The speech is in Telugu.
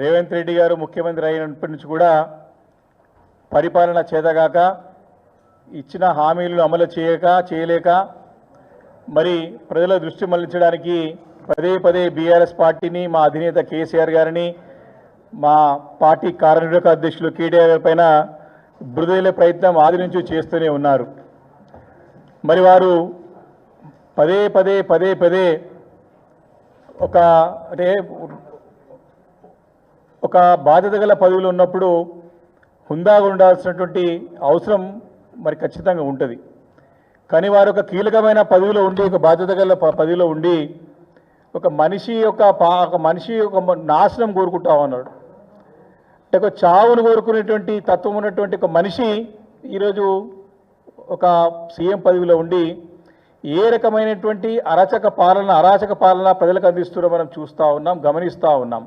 రేవంత్ రెడ్డి గారు ముఖ్యమంత్రి అయినప్పటి నుంచి కూడా పరిపాలన చేతగాక ఇచ్చిన హామీలను అమలు చేయలేక మరి ప్రజల దృష్టి మళ్లించడానికి పదే పదే బీఆర్ఎస్ పార్టీని మా అధినేత కేసీఆర్ గారిని మా పార్టీ కార్యనిర్వాహక అధ్యక్షులు కేటీఆర్ పైన బురదలే ప్రయత్నం ఆది నుంచి చేస్తూనే ఉన్నారు. మరి వారు పదే పదే ఒక బాధ్యత గల పదవిలో ఉన్నప్పుడు హుందాగా ఉండాల్సినటువంటి అవసరం మరి ఖచ్చితంగా ఉంటుంది. కానీ వారు ఒక కీలకమైన పదవిలో ఉండి ఒక బాధ్యత గల పదవిలో ఉండి ఒక మనిషి ఒక నాశనం కోరుకుంటా ఉన్నాడు. అంటే ఒక చావును కోరుకునేటువంటి తత్వం ఉన్నటువంటి ఒక మనిషి ఈరోజు ఒక సీఎం పదవిలో ఉండి ఏ రకమైనటువంటి అరాచక పాలన ప్రజలకు అందిస్తున్నారో మనం చూస్తూ ఉన్నాం, గమనిస్తూ ఉన్నాం.